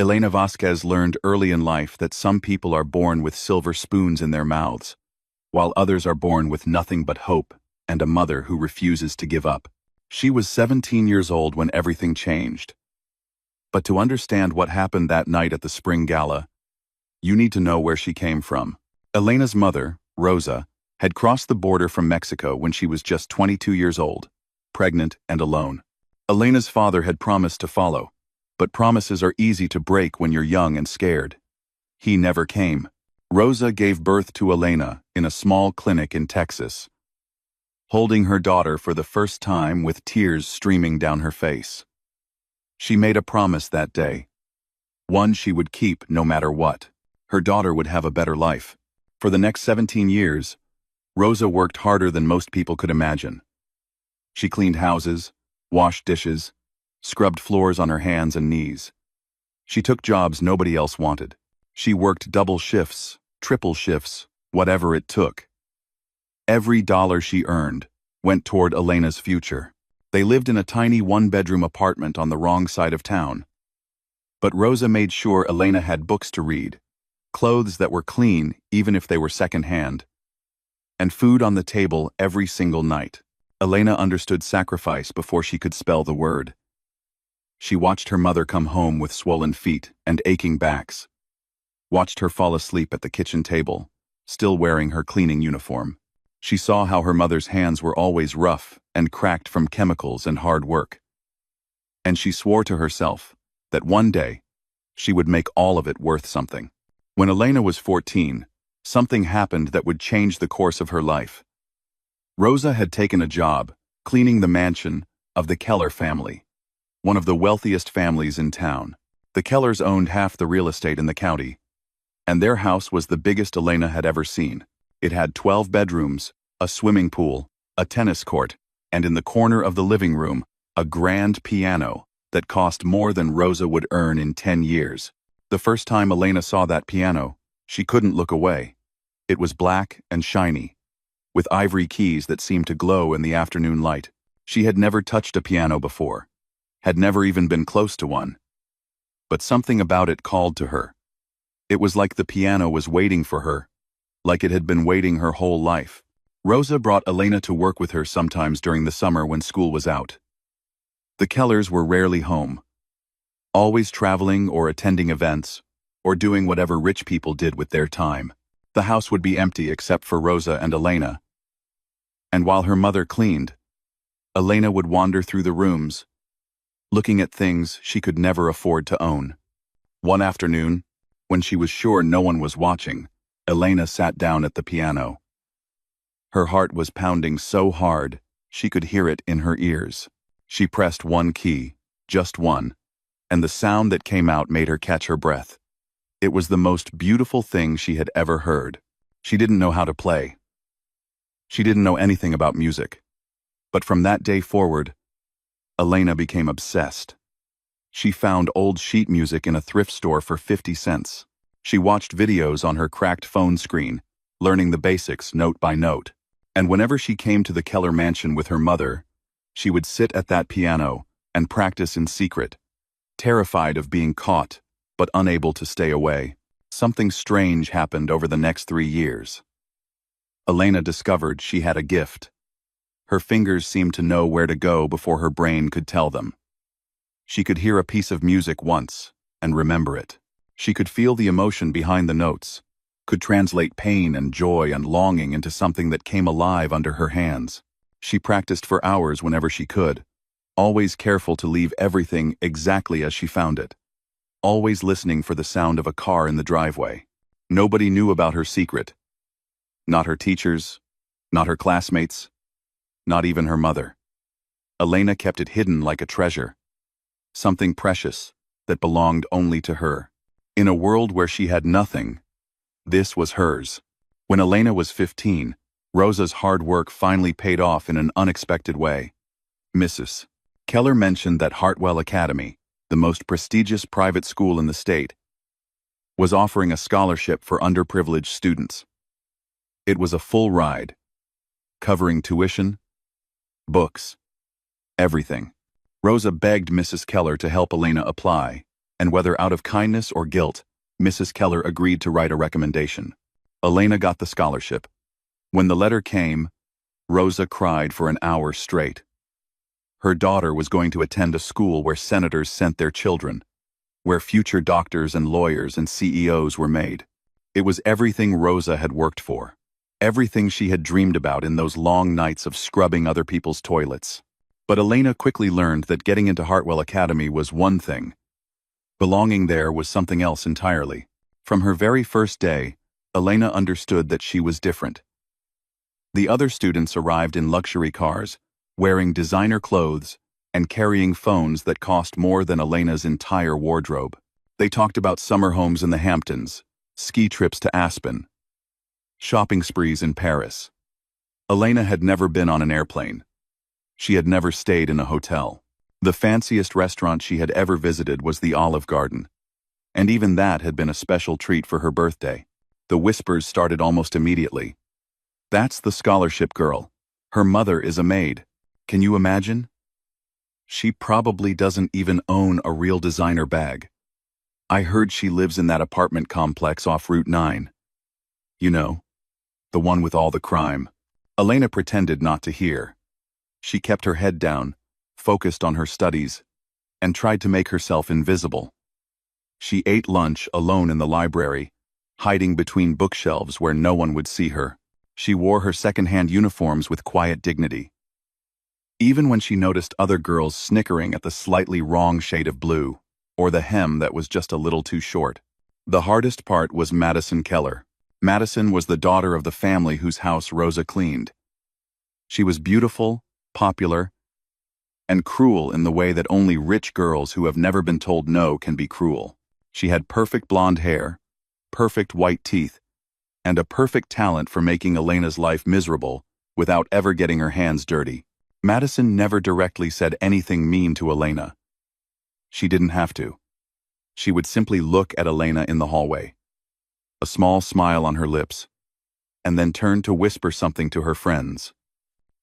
Elena Vasquez learned early in life that some people are born with silver spoons in their mouths, while others are born with nothing but hope and a mother who refuses to give up. She was 17 years old when everything changed. But to understand what happened that night at the spring gala, you need to know where she came from. Elena's mother, Rosa, had crossed the border from Mexico when she was just 22 years old, pregnant and alone. Elena's father had promised to follow, but promises are easy to break when you're young and scared. He never came. Rosa gave birth to Elena in a small clinic in Texas, holding her daughter for the first time with tears streaming down her face. She made a promise that day, one she would keep no matter what. Her daughter would have a better life. For the next 17 years, Rosa worked harder than most people could imagine. She cleaned houses, washed dishes, scrubbed floors on her hands and knees. She took jobs nobody else wanted. She worked double shifts, triple shifts, whatever it took. Every dollar she earned went toward Elena's future. They lived in a tiny one-bedroom apartment on the wrong side of town. But Rosa made sure Elena had books to read, clothes that were clean even if they were second-hand, and food on the table every single night. Elena understood sacrifice before she could spell the word. She watched her mother come home with swollen feet and aching backs, watched her fall asleep at the kitchen table, still wearing her cleaning uniform. She saw how her mother's hands were always rough and cracked from chemicals and hard work. And she swore to herself that one day she would make all of it worth something. When Elena was 14, something happened that would change the course of her life. Rosa had taken a job cleaning the mansion of the Keller family, one of the wealthiest families in town. The Kellers owned half the real estate in the county, and their house was the biggest Elena had ever seen. It had 12 bedrooms, a swimming pool, a tennis court, and in the corner of the living room, a grand piano that cost more than Rosa would earn in 10 years. The first time Elena saw that piano, she couldn't look away. It was black and shiny, with ivory keys that seemed to glow in the afternoon light. She had never touched a piano before, had never even been close to one. But something about it called to her. It was like the piano was waiting for her, like it had been waiting her whole life. Rosa brought Elena to work with her sometimes during the summer when school was out. The Kellers were rarely home, always traveling or attending events, or doing whatever rich people did with their time. The house would be empty except for Rosa and Elena. And while her mother cleaned, Elena would wander through the rooms, looking at things she could never afford to own. One afternoon, when she was sure no one was watching, Elena sat down at the piano. Her heart was pounding so hard, she could hear it in her ears. She pressed one key, just one, and the sound that came out made her catch her breath. It was the most beautiful thing she had ever heard. She didn't know how to play. She didn't know anything about music. But from that day forward, Elena became obsessed. She found old sheet music in a thrift store for 50 cents. She watched videos on her cracked phone screen, learning the basics note by note. And whenever she came to the Keller mansion with her mother, she would sit at that piano and practice in secret, terrified of being caught, but unable to stay away. Something strange happened over the next 3 years. Elena discovered she had a gift. Her fingers seemed to know where to go before her brain could tell them. She could hear a piece of music once and remember it. She could feel the emotion behind the notes, could translate pain and joy and longing into something that came alive under her hands. She practiced for hours whenever she could, always careful to leave everything exactly as she found it, always listening for the sound of a car in the driveway. Nobody knew about her secret. Not her teachers, not her classmates, not even her mother. Elena kept it hidden like a treasure, something precious that belonged only to her. In a world where she had nothing, this was hers. When Elena was 15, Rosa's hard work finally paid off in an unexpected way. Mrs. Keller mentioned that Hartwell Academy, the most prestigious private school in the state, was offering a scholarship for underprivileged students. It was a full ride, covering tuition, books, everything. Rosa begged Mrs. Keller to help Elena apply, and whether out of kindness or guilt, Mrs. Keller agreed to write a recommendation. Elena got the scholarship. When the letter came, Rosa cried for an hour straight. Her daughter was going to attend a school where senators sent their children, where future doctors and lawyers and CEOs were made. It was everything Rosa had worked for, everything she had dreamed about in those long nights of scrubbing other people's toilets. But Elena quickly learned that getting into Hartwell Academy was one thing. Belonging there was something else entirely. From her very first day, Elena understood that she was different. The other students arrived in luxury cars, wearing designer clothes, and carrying phones that cost more than Elena's entire wardrobe. They talked about summer homes in the Hamptons, ski trips to Aspen, shopping sprees in Paris. Elena had never been on an airplane. She had never stayed in a hotel. The fanciest restaurant she had ever visited was the Olive Garden, and even that had been a special treat for her birthday. The whispers started almost immediately. "That's the scholarship girl. Her mother is a maid. Can you imagine? She probably doesn't even own a real designer bag. I heard she lives in that apartment complex off Route 9. You know, the one with all the crime." Elena pretended not to hear. She kept her head down, focused on her studies, and tried to make herself invisible. She ate lunch alone in the library, hiding between bookshelves where no one would see her. She wore her second-hand uniforms with quiet dignity. Even when she noticed other girls snickering at the slightly wrong shade of blue, or the hem that was just a little too short. The hardest part was Madison Keller. Madison was the daughter of the family whose house Rosa cleaned. She was beautiful, popular, and cruel in the way that only rich girls who have never been told no can be cruel. She had perfect blonde hair, perfect white teeth, and a perfect talent for making Elena's life miserable without ever getting her hands dirty. Madison never directly said anything mean to Elena. She didn't have to. She would simply look at Elena in the hallway, a small smile on her lips, and then turn to whisper something to her friends.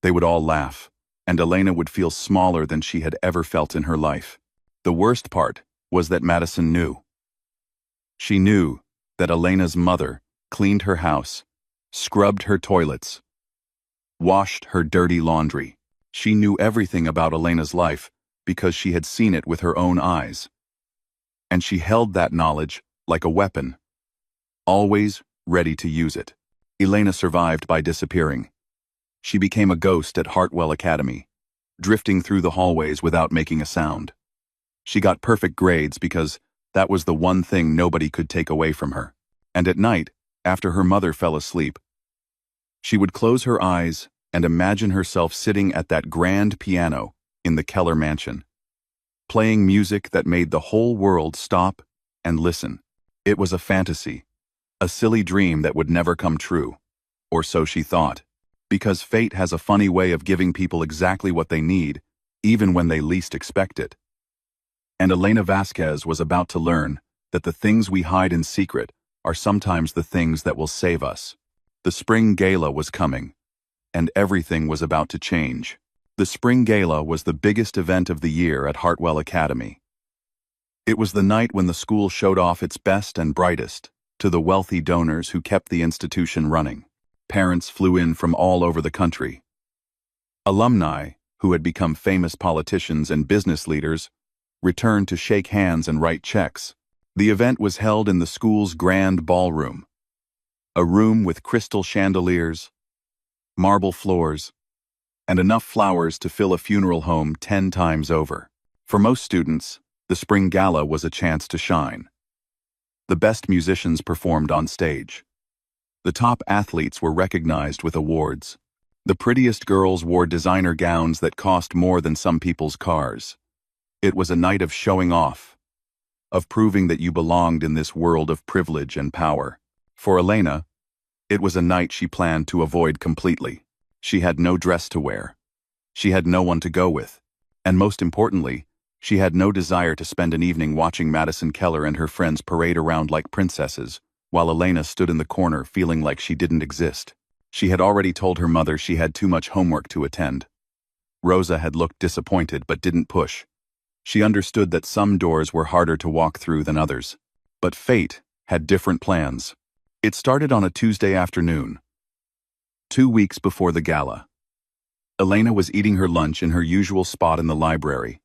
They would all laugh, and Elena would feel smaller than she had ever felt in her life. The worst part was that Madison knew. She knew that Elena's mother cleaned her house, scrubbed her toilets, washed her dirty laundry. She knew everything about Elena's life because she had seen it with her own eyes. And she held that knowledge like a weapon, always ready to use it. Elena survived by disappearing. She became a ghost at Hartwell Academy, drifting through the hallways without making a sound. She got perfect grades because that was the one thing nobody could take away from her. And at night, after her mother fell asleep, she would close her eyes and imagine herself sitting at that grand piano in the Keller mansion, playing music that made the whole world stop and listen. It was a fantasy, a silly dream that would never come true, or so she thought, because fate has a funny way of giving people exactly what they need, even when they least expect it. And Elena Vasquez was about to learn that the things we hide in secret are sometimes the things that will save us. The spring gala was coming, and everything was about to change. The spring gala was the biggest event of the year at Hartwell Academy. It was the night when the school showed off its best and brightest to the wealthy donors who kept the institution running. Parents flew in from all over the country. Alumni, who had become famous politicians and business leaders, returned to shake hands and write checks. The event was held in the school's grand ballroom, a room with crystal chandeliers, marble floors, and enough flowers to fill a funeral home 10 times over. For most students, the spring gala was a chance to shine. The best musicians performed on stage. The top athletes were recognized with awards. The prettiest girls wore designer gowns that cost more than some people's cars. It was a night of showing off, of proving that you belonged in this world of privilege and power. For Elena, it was a night she planned to avoid completely. She had no dress to wear. She had no one to go with. And most importantly, she had no desire to spend an evening watching Madison Keller and her friends parade around like princesses, while Elena stood in the corner feeling like she didn't exist. She had already told her mother she had too much homework to attend. Rosa had looked disappointed but didn't push. She understood that some doors were harder to walk through than others. But fate had different plans. It started on a Tuesday afternoon, 2 weeks before the gala. Elena was eating her lunch in her usual spot in the library,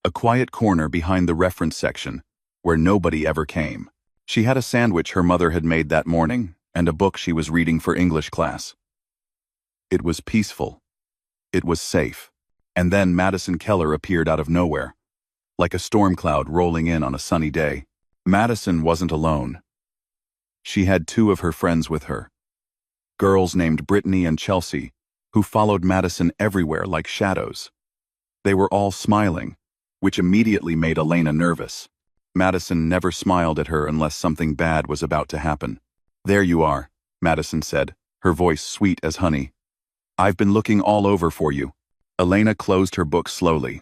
a quiet corner behind the reference section, where nobody ever came. She had a sandwich her mother had made that morning, and a book she was reading for English class. It was peaceful. It was safe. And then Madison Keller appeared out of nowhere, like a storm cloud rolling in on a sunny day. Madison wasn't alone. She had two of her friends with her, girls named Brittany and Chelsea, who followed Madison everywhere like shadows. They were all smiling, which immediately made Elena nervous. Madison never smiled at her unless something bad was about to happen. "There you are," Madison said, her voice sweet as honey. "I've been looking all over for you." Elena closed her book slowly.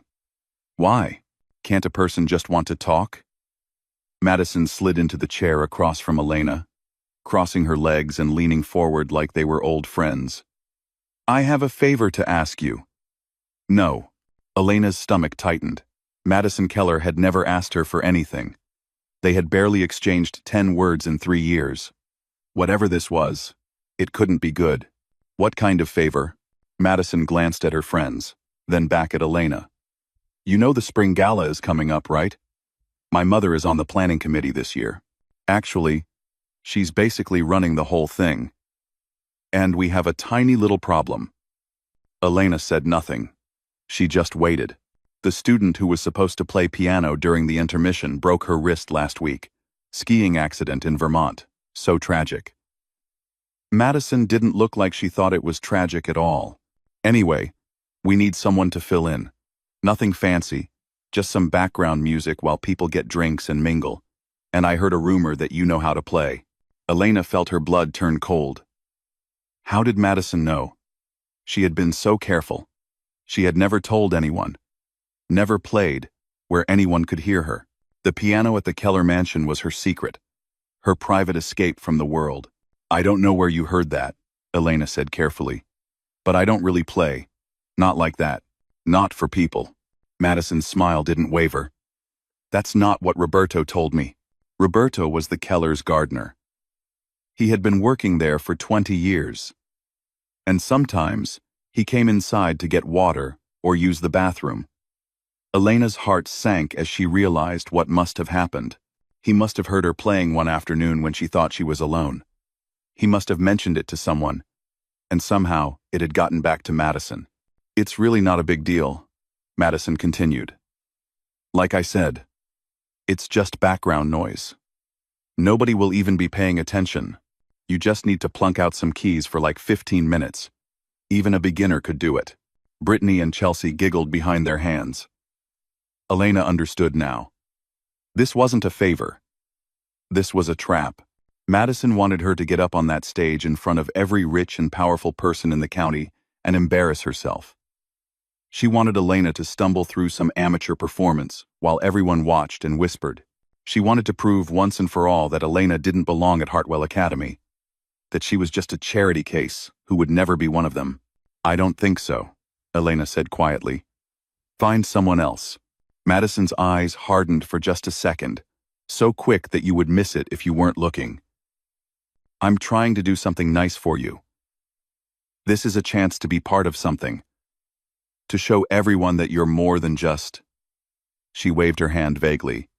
"Why? Can't a person just want to talk?" Madison slid into the chair across from Elena, crossing her legs and leaning forward like they were old friends. "I have a favor to ask you." "No." Elena's stomach tightened. Madison Keller had never asked her for anything. They had barely exchanged 10 words in 3 years. Whatever this was, it couldn't be good. "What kind of favor?" Madison glanced at her friends, then back at Elena. "You know the spring gala is coming up, right? My mother is on the planning committee this year. Actually, she's basically running the whole thing. And we have a tiny little problem." Elena said nothing. She just waited. The student who was supposed to play piano during the intermission broke her wrist last week. Skiing accident in Vermont. So tragic. Madison didn't look like she thought it was tragic at all. "Anyway, we need someone to fill in. Nothing fancy, just some background music while people get drinks and mingle. And I heard a rumor that you know how to play." Elena felt her blood turn cold. How did Madison know? She had been so careful. She had never told anyone. Never played where anyone could hear her. The piano at the Keller mansion was her secret, her private escape from the world. "I don't know where you heard that," Elena said carefully. "But I don't really play. Not like that. Not for people." Madison's smile didn't waver. "That's not what Roberto told me." Roberto was the Keller's gardener. He had been working there for 20 years. And sometimes, he came inside to get water or use the bathroom. Elena's heart sank as she realized what must have happened. He must have heard her playing one afternoon when she thought she was alone. He must have mentioned it to someone, and somehow it had gotten back to Madison. "It's really not a big deal," Madison continued. "Like I said, it's just background noise. Nobody will even be paying attention. You just need to plunk out some keys for like 15 minutes. Even a beginner could do it." Brittany and Chelsea giggled behind their hands. Elena understood now. This wasn't a favor. This was a trap. Madison wanted her to get up on that stage in front of every rich and powerful person in the county and embarrass herself. She wanted Elena to stumble through some amateur performance while everyone watched and whispered. She wanted to prove once and for all that Elena didn't belong at Hartwell Academy, that she was just a charity case who would never be one of them. "I don't think so," Elena said quietly. "Find someone else." Madison's eyes hardened for just a second, so quick that you would miss it if you weren't looking. "I'm trying to do something nice for you. This is a chance to be part of something. To show everyone that you're more than just..." She waved her hand vaguely.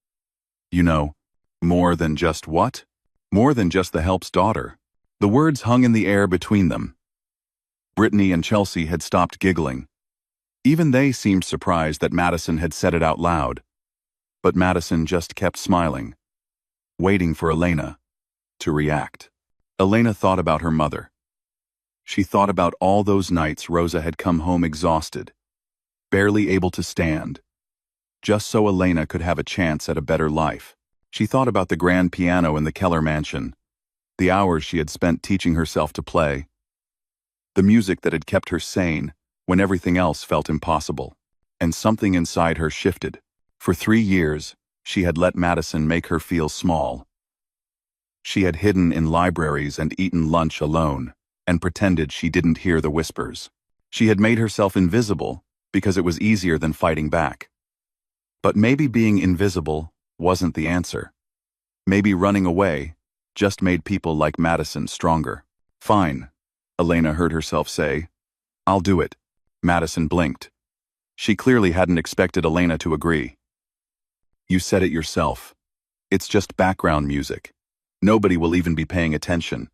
"You know, more than just what? More than just the help's daughter." The words hung in the air between them. Brittany and Chelsea had stopped giggling. Even they seemed surprised that Madison had said it out loud. But Madison just kept smiling, waiting for Elena to react. Elena thought about her mother. She thought about all those nights Rosa had come home exhausted, barely able to stand, just so Elena could have a chance at a better life. She thought about the grand piano in the Keller mansion, the hours she had spent teaching herself to play, the music that had kept her sane when everything else felt impossible. And something inside her shifted. For 3 years, she had let Madison make her feel small. She had hidden in libraries and eaten lunch alone, and pretended she didn't hear the whispers. She had made herself invisible because it was easier than fighting back. But maybe being invisible wasn't the answer. Maybe running away just made people like Madison stronger. Fine, Elena heard herself say. I'll do it. Madison blinked. She clearly hadn't expected Elena to agree. You said it yourself. It's just background music. Nobody will even be paying attention.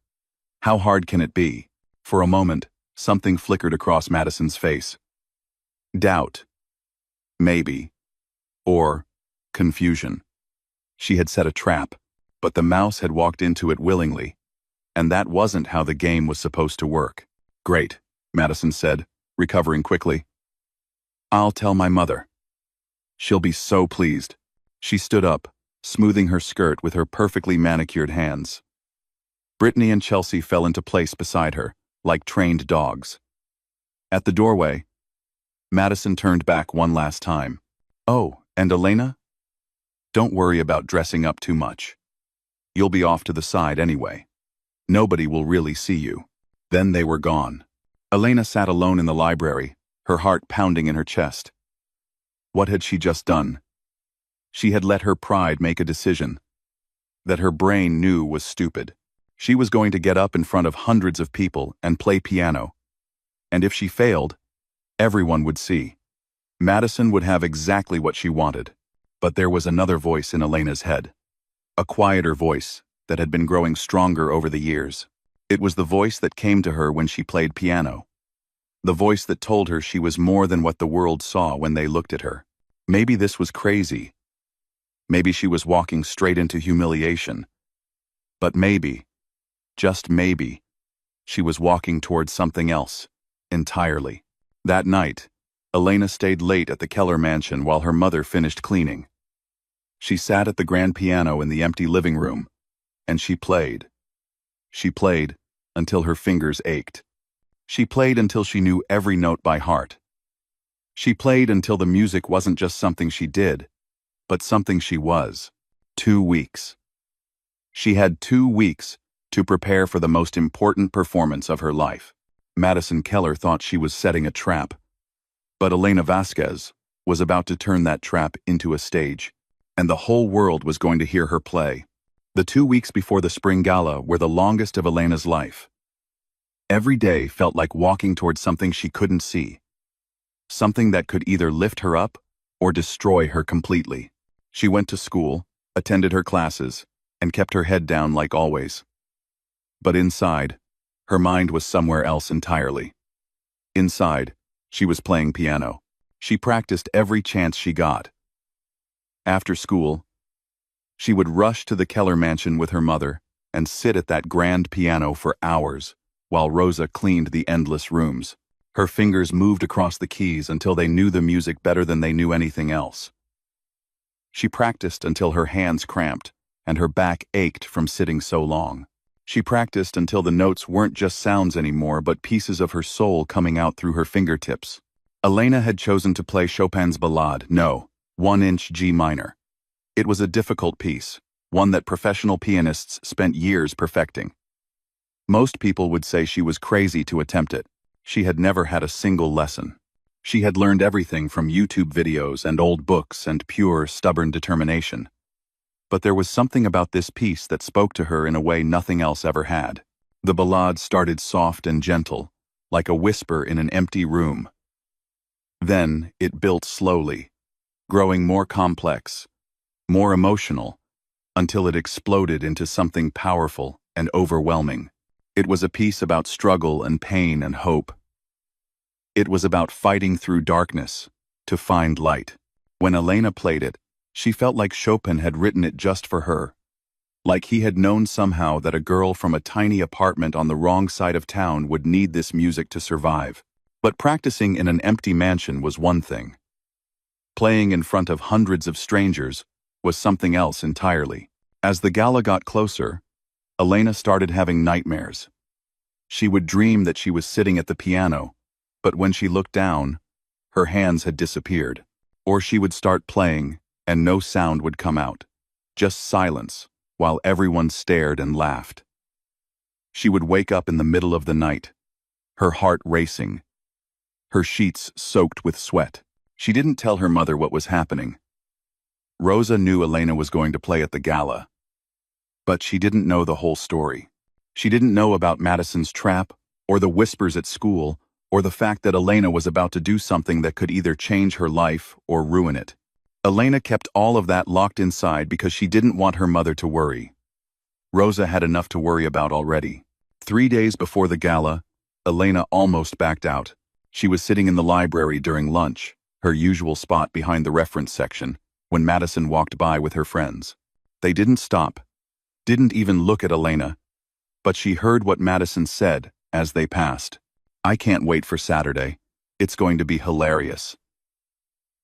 How hard can it be? For a moment, something flickered across Madison's face. Doubt. Maybe. Or confusion. She had set a trap, but the mouse had walked into it willingly. And that wasn't how the game was supposed to work. Great, Madison said, recovering quickly. I'll tell my mother. She'll be so pleased. She stood up, smoothing her skirt with her perfectly manicured hands. Brittany and Chelsea fell into place beside her, like trained dogs. At the doorway, Madison turned back one last time. Oh, and Elena? Don't worry about dressing up too much. You'll be off to the side anyway. Nobody will really see you. Then they were gone. Elena sat alone in the library, her heart pounding in her chest. What had she just done? She had let her pride make a decision that her brain knew was stupid. She was going to get up in front of hundreds of people and play piano. And if she failed, everyone would see. Madison would have exactly what she wanted. But there was another voice in Elena's head. A quieter voice that had been growing stronger over the years. It was the voice that came to her when she played piano. The voice that told her she was more than what the world saw when they looked at her. Maybe this was crazy. Maybe she was walking straight into humiliation. But maybe, just maybe, she was walking towards something else, entirely. That night, Elena stayed late at the Keller mansion while her mother finished cleaning. She sat at the grand piano in the empty living room, and she played. She played until her fingers ached. She played until she knew every note by heart. She played until the music wasn't just something she did, but something she was. 2 weeks. She had 2 weeks to prepare for the most important performance of her life. Madison Keller thought she was setting a trap, but Elena Vasquez was about to turn that trap into a stage, and the whole world was going to hear her play. The 2 weeks before the spring gala were the longest of Elena's life. Every day felt like walking towards something she couldn't see. Something that could either lift her up or destroy her completely. She went to school, attended her classes, and kept her head down like always. But inside, her mind was somewhere else entirely. Inside, she was playing piano. She practiced every chance she got. After school, she would rush to the Keller mansion with her mother and sit at that grand piano for hours while Rosa cleaned the endless rooms. Her fingers moved across the keys until they knew the music better than they knew anything else. She practiced until her hands cramped and her back ached from sitting so long. She practiced until the notes weren't just sounds anymore but pieces of her soul coming out through her fingertips. Elena had chosen to play Chopin's Ballade, No. 1-inch G minor. It was a difficult piece, one that professional pianists spent years perfecting. Most people would say she was crazy to attempt it. She had never had a single lesson. She had learned everything from YouTube videos and old books and pure, stubborn determination. But there was something about this piece that spoke to her in a way nothing else ever had. The ballade started soft and gentle, like a whisper in an empty room. Then it built slowly, growing more complex, more emotional, until it exploded into something powerful and overwhelming. It was a piece about struggle and pain and hope. It was about fighting through darkness to find light. When Elena played it, she felt like Chopin had written it just for her. Like he had known somehow that a girl from a tiny apartment on the wrong side of town would need this music to survive. But practicing in an empty mansion was one thing. Playing in front of hundreds of strangers was something else entirely. As the gala got closer, Elena started having nightmares. She would dream that she was sitting at the piano, but when she looked down, her hands had disappeared. Or she would start playing, and no sound would come out, just silence, while everyone stared and laughed. She would wake up in the middle of the night, her heart racing, her sheets soaked with sweat. She didn't tell her mother what was happening. Rosa knew Elena was going to play at the gala, but she didn't know the whole story. She didn't know about Madison's trap, or the whispers at school, or the fact that Elena was about to do something that could either change her life or ruin it. Elena kept all of that locked inside because she didn't want her mother to worry. Rosa had enough to worry about already. 3 days before the gala, Elena almost backed out. She was sitting in the library during lunch, her usual spot behind the reference section, when Madison walked by with her friends. They didn't stop, didn't even look at Elena, but she heard what Madison said as they passed. "I can't wait for Saturday. It's going to be hilarious.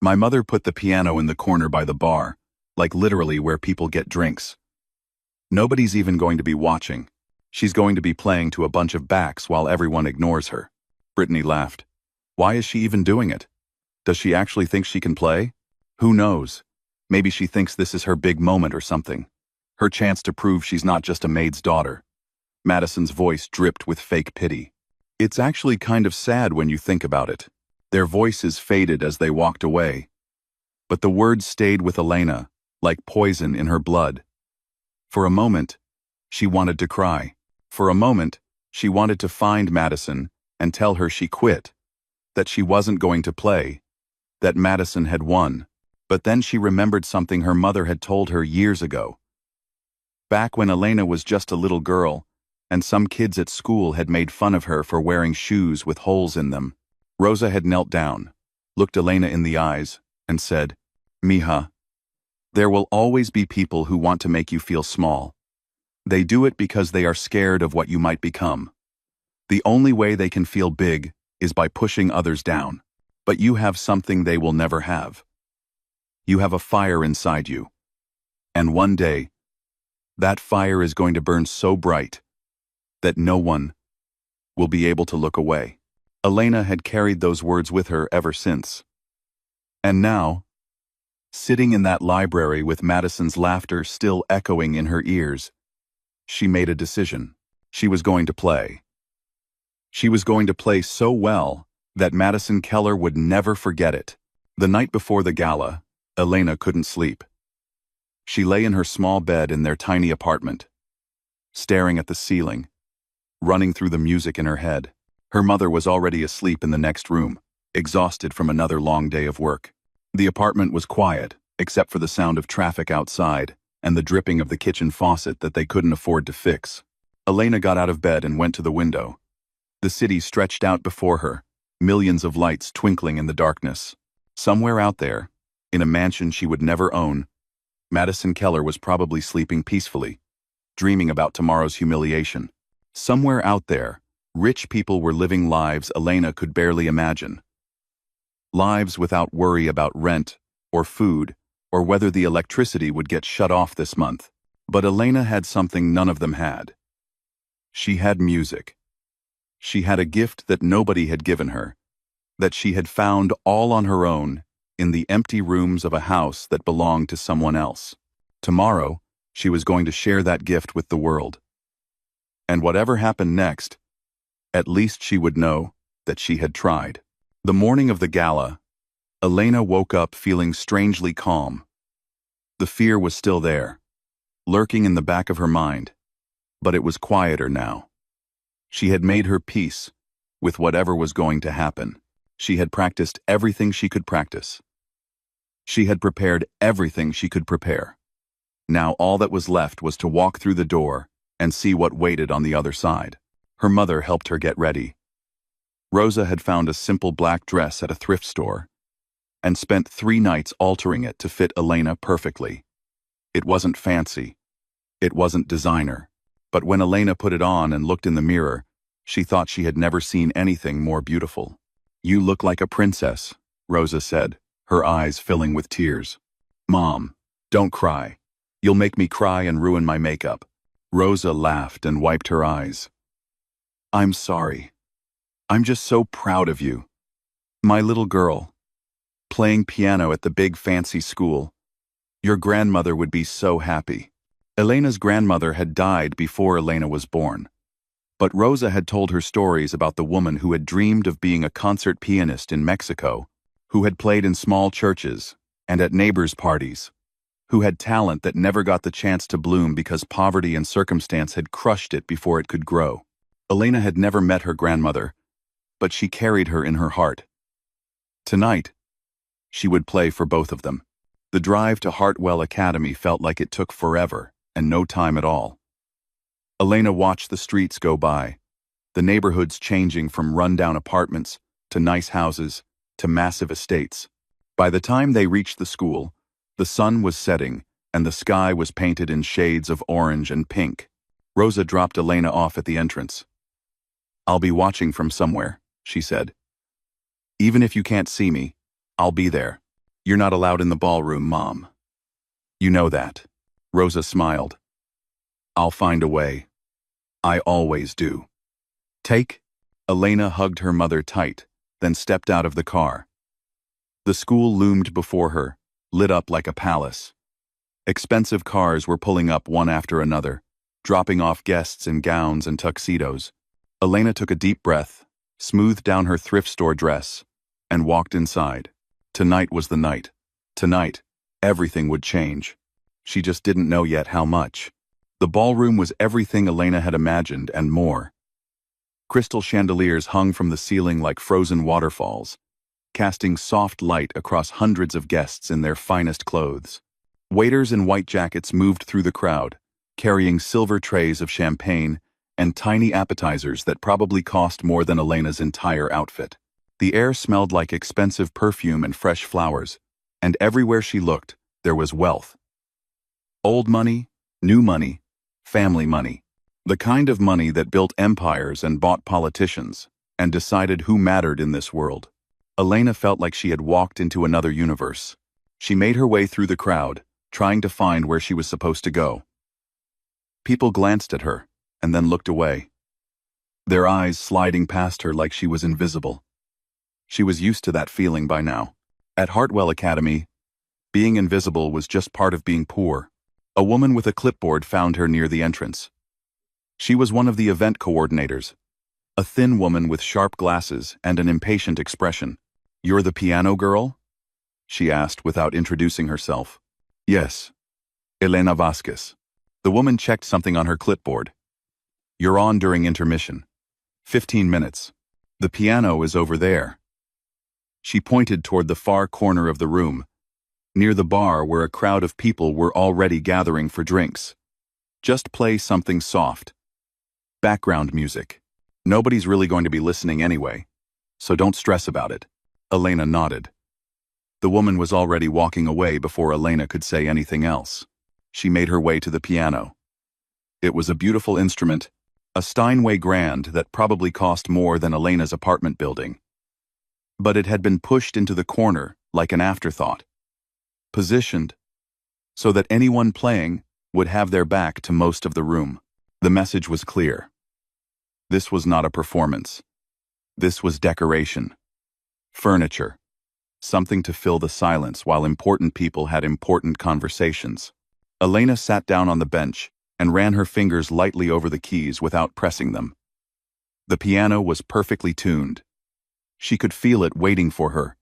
My mother put the piano in the corner by the bar, like literally where people get drinks. Nobody's even going to be watching. She's going to be playing to a bunch of backs while everyone ignores her." Brittany laughed. "Why is she even doing it? Does she actually think she can play? Who knows? Maybe she thinks this is her big moment or something. Her chance to prove she's not just a maid's daughter." Madison's voice dripped with fake pity. "It's actually kind of sad when you think about it." Their voices faded as they walked away. But the words stayed with Elena, like poison in her blood. For a moment, she wanted to cry. For a moment, she wanted to find Madison and tell her she quit, that she wasn't going to play, that Madison had won. But then she remembered something her mother had told her years ago. Back when Elena was just a little girl, and some kids at school had made fun of her for wearing shoes with holes in them, Rosa had knelt down, looked Elena in the eyes, and said, "Mija, there will always be people who want to make you feel small. They do it because they are scared of what you might become. The only way they can feel big is by pushing others down. But you have something they will never have. You have a fire inside you. And one day, that fire is going to burn so bright that no one will be able to look away." Elena had carried those words with her ever since. And now, sitting in that library with Madison's laughter still echoing in her ears, she made a decision. She was going to play. She was going to play so well that Madison Keller would never forget it. The night before the gala, Elena couldn't sleep. She lay in her small bed in their tiny apartment, staring at the ceiling, running through the music in her head. Her mother was already asleep in the next room, exhausted from another long day of work. The apartment was quiet, except for the sound of traffic outside and the dripping of the kitchen faucet that they couldn't afford to fix. Elena got out of bed and went to the window. The city stretched out before her, millions of lights twinkling in the darkness. Somewhere out there, in a mansion she would never own, Madison Keller was probably sleeping peacefully, dreaming about tomorrow's humiliation. Somewhere out there, rich people were living lives Elena could barely imagine. Lives without worry about rent, or food, or whether the electricity would get shut off this month. But Elena had something none of them had. She had music. She had a gift that nobody had given her, that she had found all on her own in the empty rooms of a house that belonged to someone else. Tomorrow, she was going to share that gift with the world. And whatever happened next, at least she would know that she had tried. The morning of the gala, Elena woke up feeling strangely calm. The fear was still there, lurking in the back of her mind, but it was quieter now. She had made her peace with whatever was going to happen. She had practiced everything she could practice. She had prepared everything she could prepare. Now all that was left was to walk through the door and see what waited on the other side. Her mother helped her get ready. Rosa had found a simple black dress at a thrift store and spent 3 nights altering it to fit Elena perfectly. It wasn't fancy. It wasn't designer. But when Elena put it on and looked in the mirror, she thought she had never seen anything more beautiful. "You look like a princess," Rosa said, her eyes filling with tears. "Mom, don't cry. You'll make me cry and ruin my makeup." Rosa laughed and wiped her eyes. "I'm sorry. I'm just so proud of you. My little girl, playing piano at the big fancy school. Your grandmother would be so happy." Elena's grandmother had died before Elena was born. But Rosa had told her stories about the woman who had dreamed of being a concert pianist in Mexico, who had played in small churches and at neighbors' parties, who had talent that never got the chance to bloom because poverty and circumstance had crushed it before it could grow. Elena had never met her grandmother, but she carried her in her heart. Tonight, she would play for both of them. The drive to Hartwell Academy felt like it took forever and no time at all. Elena watched the streets go by, the neighborhoods changing from rundown apartments to nice houses to massive estates. By the time they reached the school, the sun was setting and the sky was painted in shades of orange and pink. Rosa dropped Elena off at the entrance. "I'll be watching from somewhere," she said. "Even if you can't see me, I'll be there. You're not allowed in the ballroom, Mom." "You know that." Rosa smiled. "I'll find a way. I always do." "Take?" Elena hugged her mother tight, then stepped out of the car. The school loomed before her, lit up like a palace. Expensive cars were pulling up one after another, dropping off guests in gowns and tuxedos. Elena took a deep breath, smoothed down her thrift store dress, and walked inside. Tonight was the night. Tonight, everything would change. She just didn't know yet how much. The ballroom was everything Elena had imagined and more. Crystal chandeliers hung from the ceiling like frozen waterfalls, casting soft light across hundreds of guests in their finest clothes. Waiters in white jackets moved through the crowd, carrying silver trays of champagne and tiny appetizers that probably cost more than Elena's entire outfit. The air smelled like expensive perfume and fresh flowers, and everywhere she looked, there was wealth. Old money, new money, family money. The kind of money that built empires and bought politicians, and decided who mattered in this world. Elena felt like she had walked into another universe. She made her way through the crowd, trying to find where she was supposed to go. People glanced at her, and then looked away, their eyes sliding past her like she was invisible. She was used to that feeling by now. At Hartwell Academy, being invisible was just part of being poor. A woman with a clipboard found her near the entrance. She was one of the event coordinators, a thin woman with sharp glasses and an impatient expression. "You're the piano girl?" she asked without introducing herself. "Yes, Elena Vasquez." The woman checked something on her clipboard. "You're on during intermission. 15 minutes. The piano is over there." She pointed toward the far corner of the room, near the bar where a crowd of people were already gathering for drinks. "Just play something soft. Background music. Nobody's really going to be listening anyway, so don't stress about it." Elena nodded. The woman was already walking away before Elena could say anything else. She made her way to the piano. It was a beautiful instrument, a Steinway grand that probably cost more than Elena's apartment building. But it had been pushed into the corner like an afterthought, positioned so that anyone playing would have their back to most of the room. The message was clear. This was not a performance. This was decoration. Furniture. Something to fill the silence while important people had important conversations. Elena sat down on the bench and ran her fingers lightly over the keys without pressing them. The piano was perfectly tuned. She could feel it waiting for her,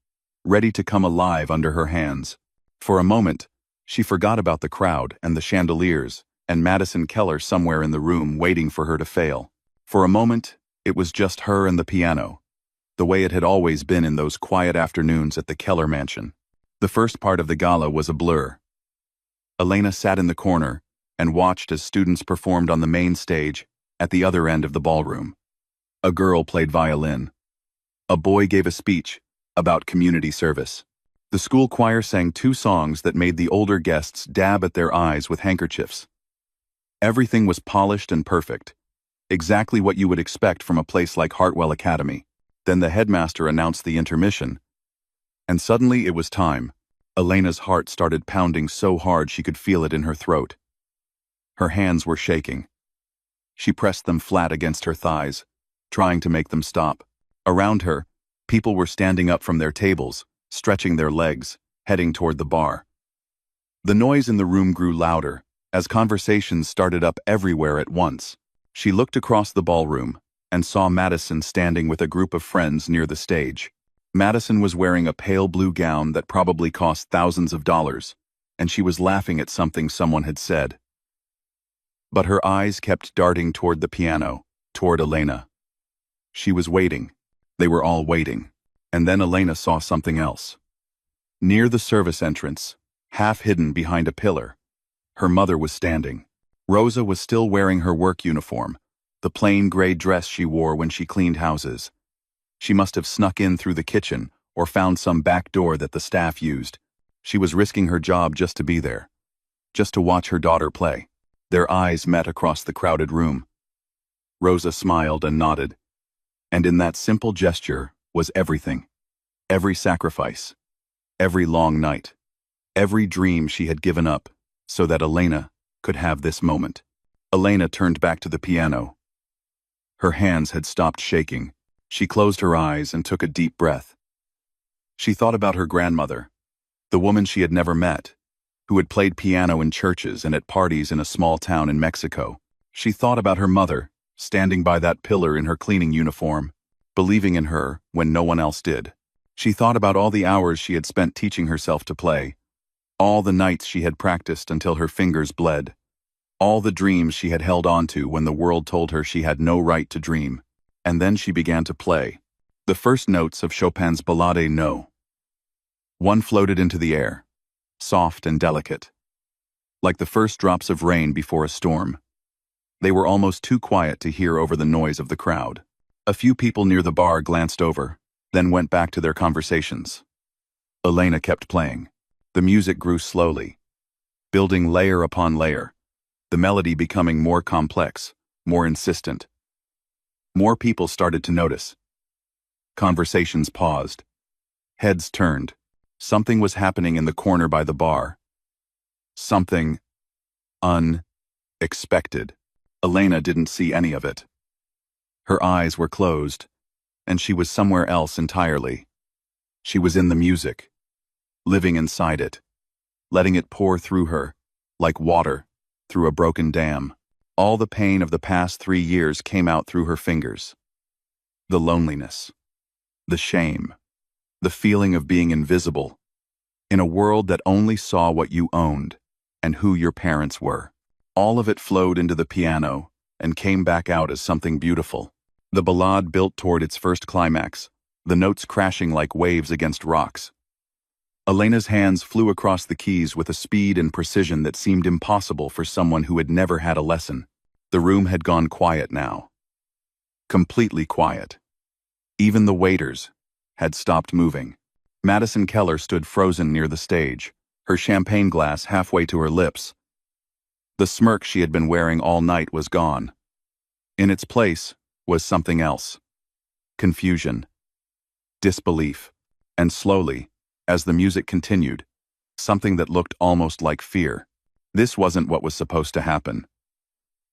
ready to come alive under her hands. For a moment, she forgot about the crowd and the chandeliers and Madison Keller somewhere in the room waiting for her to fail. For a moment, it was just her and the piano, the way it had always been in those quiet afternoons at the Keller mansion. The first part of the gala was a blur. Elena sat in the corner and watched as students performed on the main stage at the other end of the ballroom. A girl played violin. A boy gave a speech about community service. The school choir sang 2 songs that made the older guests dab at their eyes with handkerchiefs. Everything was polished and perfect, exactly what you would expect from a place like Hartwell Academy. Then the headmaster announced the intermission, and suddenly it was time. Elena's heart started pounding so hard she could feel it in her throat. Her hands were shaking. She pressed them flat against her thighs, trying to make them stop. Around her, people were standing up from their tables, stretching their legs, heading toward the bar. The noise in the room grew louder, as conversations started up everywhere at once. She looked across the ballroom and saw Madison standing with a group of friends near the stage. Madison was wearing a pale blue gown that probably cost thousands of dollars. and she was laughing at something someone had said. But her eyes kept darting toward the piano, toward Elena. She was waiting. They were all waiting. And then Elena saw something else. Near the service entrance, half hidden behind a pillar, her mother was standing. Rosa was still wearing her work uniform, the plain gray dress she wore when she cleaned houses. She must have snuck in through the kitchen or found some back door that the staff used. She was risking her job just to be there, just to watch her daughter play. Their eyes met across the crowded room. Rosa smiled and nodded. And in that simple gesture was everything. Every sacrifice. Every long night. Every dream she had given up so that Elena could have this moment. Elena turned back to the piano. Her hands had stopped shaking. She closed her eyes and took a deep breath. She thought about her grandmother, the woman she had never met, who had played piano in churches and at parties in a small town in Mexico. She thought about her mother, standing by that pillar in her cleaning uniform, believing in her when no one else did. She thought about all the hours she had spent teaching herself to play, all the nights she had practiced until her fingers bled, all the dreams she had held on to when the world told her she had no right to dream. And then she began to play. The first notes of Chopin's Ballade No. One floated into the air, soft and delicate, like the first drops of rain before a storm. They were almost too quiet to hear over the noise of the crowd. A few people near the bar glanced over, then went back to their conversations. Elena kept playing. The music grew slowly, building layer upon layer, the melody becoming more complex, more insistent. More people started to notice. Conversations paused. Heads turned. Something was happening in the corner by the bar. Something unexpected. Elena didn't see any of it. Her eyes were closed, and she was somewhere else entirely. She was in the music, living inside it, letting it pour through her, like water through a broken dam. All the pain of the past 3 years came out through her fingers. The loneliness, the shame, the feeling of being invisible, in a world that only saw what you owned and who your parents were. All of it flowed into the piano and came back out as something beautiful. The ballade built toward its first climax, the notes crashing like waves against rocks. Elena's hands flew across the keys with a speed and precision that seemed impossible for someone who had never had a lesson. The room had gone quiet now. Completely quiet. Even the waiters had stopped moving. Madison Keller stood frozen near the stage, her champagne glass halfway to her lips. The smirk she had been wearing all night was gone. In its place was something else. Confusion. Disbelief. And slowly, as the music continued, something that looked almost like fear. This wasn't what was supposed to happen.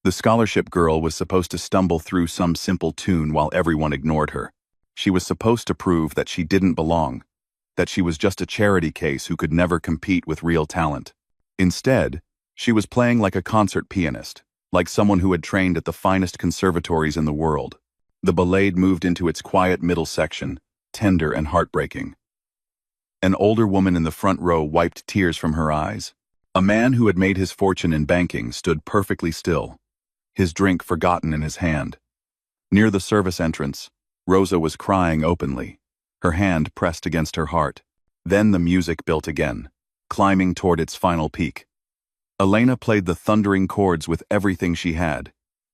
The scholarship girl was supposed to stumble through some simple tune while everyone ignored her. She was supposed to prove that she didn't belong, that she was just a charity case who could never compete with real talent. Instead, she was playing like a concert pianist, like someone who had trained at the finest conservatories in the world. The ballade moved into its quiet middle section, tender and heartbreaking. An older woman in the front row wiped tears from her eyes. A man who had made his fortune in banking stood perfectly still, his drink forgotten in his hand. Near the service entrance, Rosa was crying openly, her hand pressed against her heart. Then the music built again, climbing toward its final peak. Elena played the thundering chords with everything she had,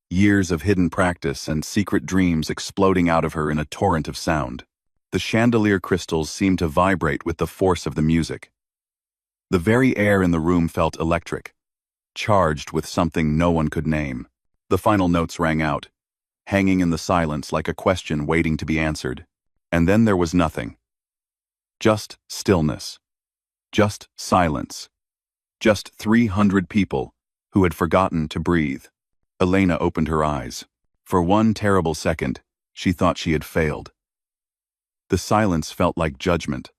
years of hidden practice and secret dreams exploding out of her in a torrent of sound. The chandelier crystals seemed to vibrate with the force of the music. The very air in the room felt electric, charged with something no one could name. The final notes rang out, hanging in the silence like a question waiting to be answered. And then there was nothing. Just stillness. Just silence. Just 300 people who had forgotten to breathe. Elena opened her eyes. For one terrible second, she thought she had failed. The silence felt like judgment,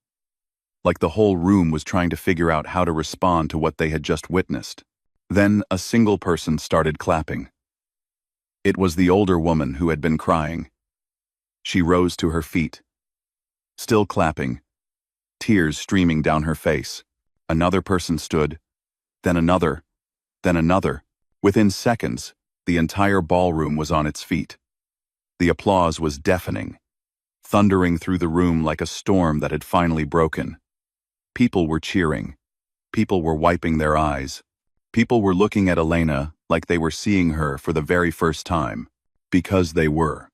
like the whole room was trying to figure out how to respond to what they had just witnessed. Then a single person started clapping. It was the older woman who had been crying. She rose to her feet, still clapping, tears streaming down her face. Another person stood, then another, then another. Within seconds, the entire ballroom was on its feet. The applause was deafening, thundering through the room like a storm that had finally broken. People were cheering. People were wiping their eyes. People were looking at Elena like they were seeing her for the very first time. Because they were.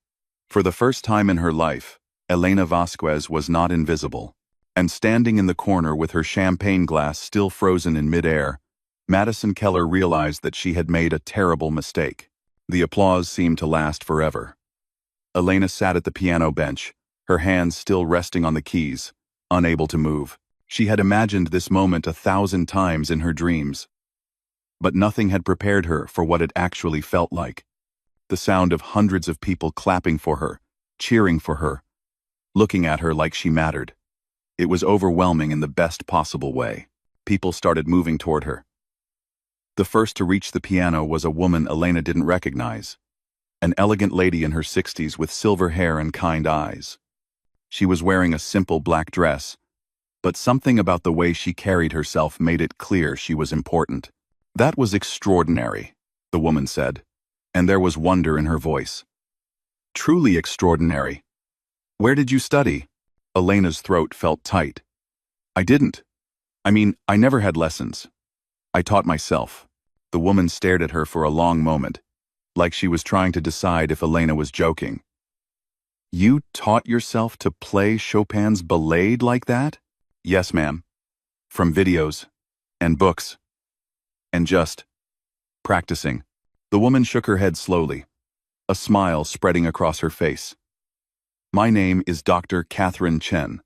For the first time in her life, Elena Vasquez was not invisible. And standing in the corner with her champagne glass still frozen in midair, Madison Keller realized that she had made a terrible mistake. The applause seemed to last forever. Elena sat at the piano bench, her hands still resting on the keys, unable to move. She had imagined this moment 1,000 times in her dreams. But nothing had prepared her for what it actually felt like. The sound of hundreds of people clapping for her, cheering for her, looking at her like she mattered. It was overwhelming in the best possible way. People started moving toward her. The first to reach the piano was a woman Elena didn't recognize. An elegant lady in her 60s with silver hair and kind eyes. She was wearing a simple black dress, but something about the way she carried herself made it clear she was important. "That was extraordinary," the woman said, and there was wonder in her voice. "Truly extraordinary. Where did you study?" Elena's throat felt tight. "I didn't. I never had lessons. I taught myself." The woman stared at her for a long moment, like she was trying to decide if Elena was joking. "You taught yourself to play Chopin's Ballade like that?" "Yes, ma'am. From videos and books. And just practicing." The woman shook her head slowly, a smile spreading across her face. "My name is Dr. Catherine Chen.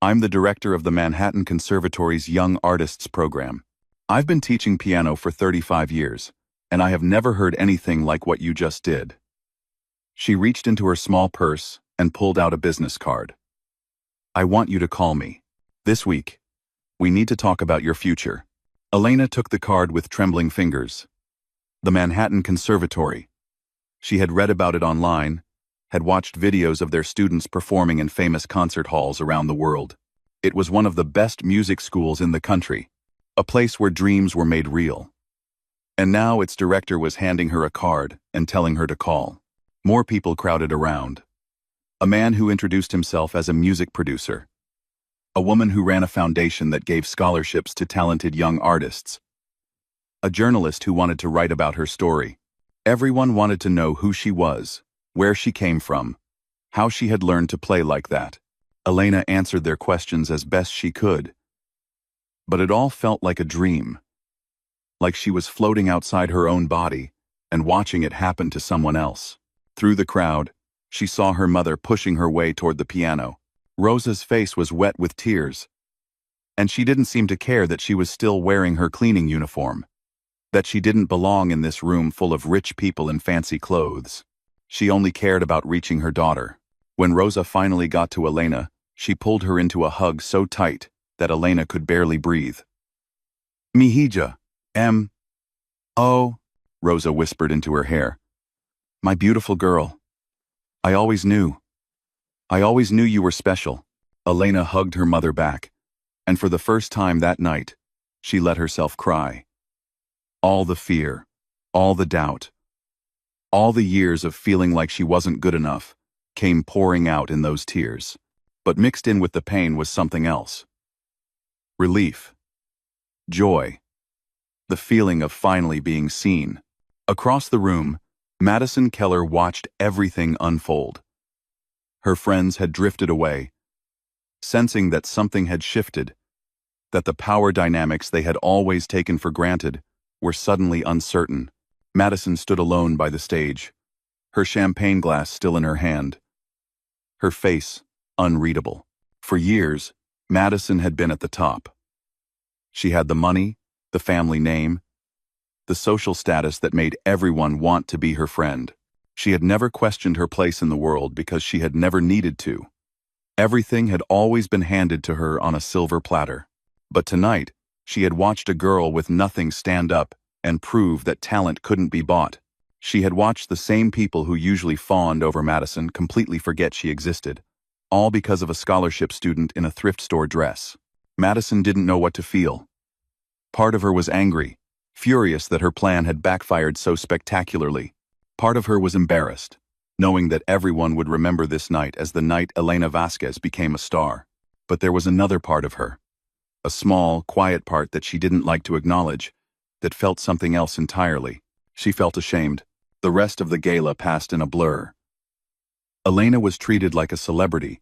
I'm the director of the Manhattan Conservatory's Young Artists program. I've been teaching piano for 35 years, and I have never heard anything like what you just did." She reached into her small purse and pulled out a business card. "I want you to call me. This week. We need to talk about your future." Elena took the card with trembling fingers. The Manhattan Conservatory. She had read about it online, had watched videos of their students performing in famous concert halls around the world. It was one of the best music schools in the country, a place where dreams were made real. And now its director was handing her a card and telling her to call. More people crowded around. A man who introduced himself as a music producer. A woman who ran a foundation that gave scholarships to talented young artists. A journalist who wanted to write about her story. Everyone wanted to know who she was, where she came from, how she had learned to play like that. Elena answered their questions as best she could. But it all felt like a dream. Like she was floating outside her own body and watching it happen to someone else. Through the crowd, she saw her mother pushing her way toward the piano. Rosa's face was wet with tears, and she didn't seem to care that she was still wearing her cleaning uniform, that she didn't belong in this room full of rich people in fancy clothes. She only cared about reaching her daughter. When Rosa finally got to Elena, she pulled her into a hug so tight that Elena could barely breathe. "Mi hija, oh," Rosa whispered into her hair. "My beautiful girl. I always knew. I always knew you were special." Elena hugged her mother back, and for the first time that night, she let herself cry. All the fear, all the doubt, all the years of feeling like she wasn't good enough came pouring out in those tears. But mixed in with the pain was something else. Relief. Joy. The feeling of finally being seen. Across the room, Madison Keller watched everything unfold. Her friends had drifted away, sensing that something had shifted, that the power dynamics they had always taken for granted were suddenly uncertain. Madison stood alone by the stage, her champagne glass still in her hand, her face unreadable. For years, Madison had been at the top. She had the money, the family name, the social status that made everyone want to be her friend. She had never questioned her place in the world because she had never needed to. Everything had always been handed to her on a silver platter. But tonight, she had watched a girl with nothing stand up and prove that talent couldn't be bought. She had watched the same people who usually fawned over Madison completely forget she existed, all because of a scholarship student in a thrift store dress. Madison didn't know what to feel. Part of her was angry, furious that her plan had backfired so spectacularly. Part of her was embarrassed, knowing that everyone would remember this night as the night Elena Vasquez became a star. But there was another part of her, a small, quiet part that she didn't like to acknowledge, that felt something else entirely. She felt ashamed. The rest of the gala passed in a blur. Elena was treated like a celebrity,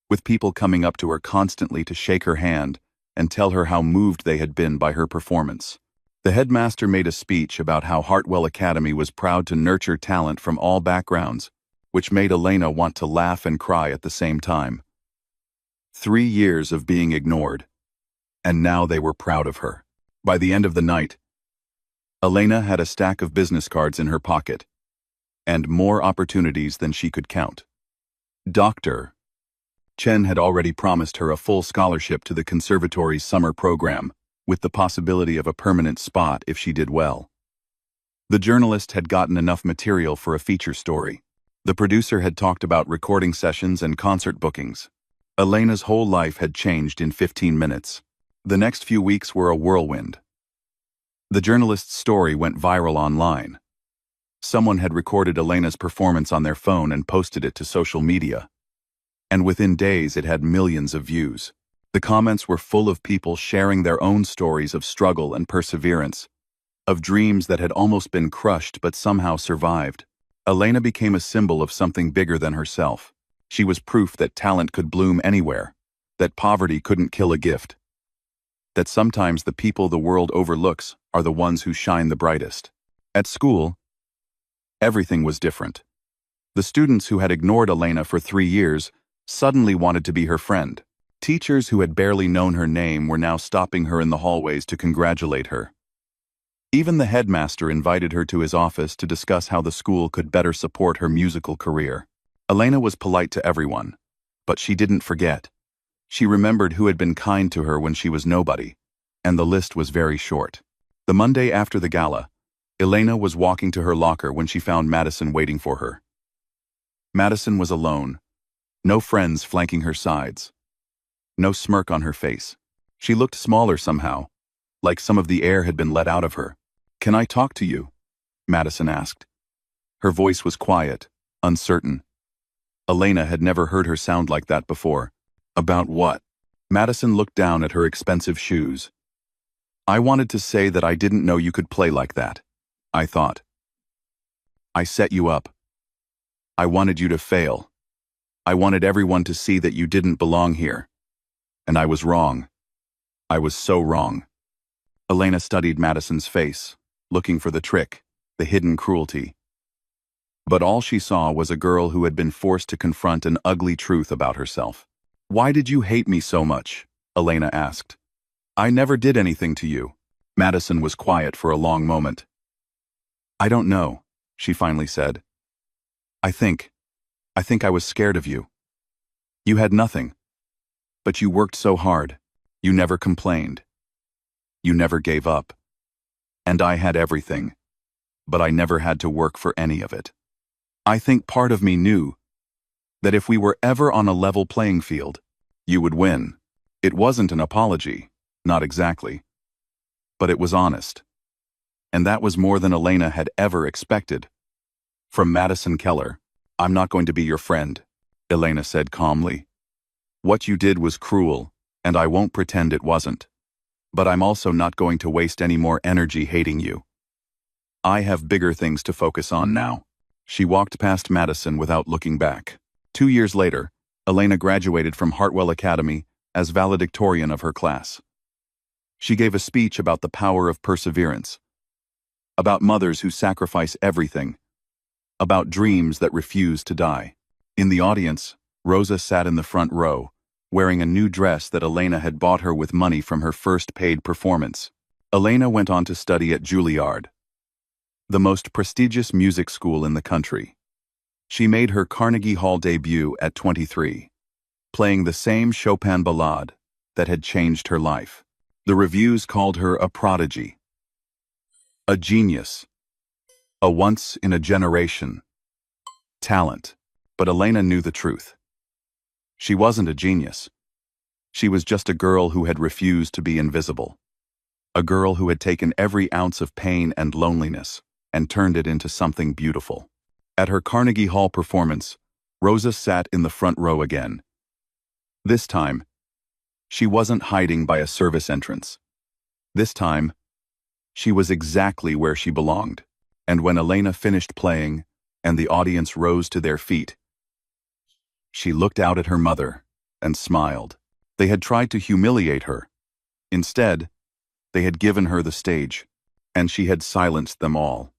with people coming up to her constantly to shake her hand and tell her how moved they had been by her performance. The headmaster made a speech about how Hartwell Academy was proud to nurture talent from all backgrounds, which made Elena want to laugh and cry at the same time. 3 years of being ignored, and now they were proud of her. By the end of the night, Elena had a stack of business cards in her pocket, and more opportunities than she could count. Dr. Chen had already promised her a full scholarship to the conservatory's summer program, with the possibility of a permanent spot if she did well. The journalist had gotten enough material for a feature story. The producer had talked about recording sessions and concert bookings. Elena's whole life had changed in 15 minutes. The next few weeks were a whirlwind. The journalist's story went viral online. Someone had recorded Elena's performance on their phone and posted it to social media. And within days it had millions of views. The comments were full of people sharing their own stories of struggle and perseverance, of dreams that had almost been crushed but somehow survived. Elena became a symbol of something bigger than herself. She was proof that talent could bloom anywhere, that poverty couldn't kill a gift, that sometimes the people the world overlooks are the ones who shine the brightest. At school, everything was different. The students who had ignored Elena for 3 years suddenly wanted to be her friend. Teachers who had barely known her name were now stopping her in the hallways to congratulate her. Even the headmaster invited her to his office to discuss how the school could better support her musical career. Elena was polite to everyone, but she didn't forget. She remembered who had been kind to her when she was nobody, and the list was very short. The Monday after the gala, Elena was walking to her locker when she found Madison waiting for her. Madison was alone, no friends flanking her sides, no smirk on her face. She looked smaller somehow, like some of the air had been let out of her. "Can I talk to you?" Madison asked. Her voice was quiet, uncertain. Elena had never heard her sound like that before. "About what?" Madison looked down at her expensive shoes. "I wanted to say that I didn't know you could play like that. I thought. I set you up. I wanted you to fail. I wanted everyone to see that you didn't belong here. And I was wrong. I was so wrong." Elena studied Madison's face, looking for the trick, the hidden cruelty. But all she saw was a girl who had been forced to confront an ugly truth about herself. "Why did you hate me so much?" Elena asked. "I never did anything to you." Madison was quiet for a long moment. "I don't know," she finally said. I think I was scared of you. You had nothing. But you worked so hard. You never complained. You never gave up. And I had everything. But I never had to work for any of it. I think part of me knew that if we were ever on a level playing field, you would win. It wasn't an apology, not exactly. But it was honest. And that was more than Elena had ever expected. From Madison Keller, "I'm not going to be your friend," Elena said calmly. "What you did was cruel, and I won't pretend it wasn't. But I'm also not going to waste any more energy hating you. I have bigger things to focus on now." She walked past Madison without looking back. 2 years later, Elena graduated from Hartwell Academy as valedictorian of her class. She gave a speech about the power of perseverance, about mothers who sacrifice everything, about dreams that refuse to die. In the audience, Rosa sat in the front row, wearing a new dress that Elena had bought her with money from her first paid performance. Elena went on to study at Juilliard, the most prestigious music school in the country. She made her Carnegie Hall debut at 23, playing the same Chopin ballade that had changed her life. The reviews called her a prodigy, a genius, a once-in-a-generation talent. But Elena knew the truth. She wasn't a genius. She was just a girl who had refused to be invisible. A girl who had taken every ounce of pain and loneliness and turned it into something beautiful. At her Carnegie Hall performance, Rosa sat in the front row again. This time, she wasn't hiding by a service entrance. This time, she was exactly where she belonged. And when Elena finished playing and the audience rose to their feet, she looked out at her mother and smiled. They had tried to humiliate her. Instead, they had given her the stage, and she had silenced them all.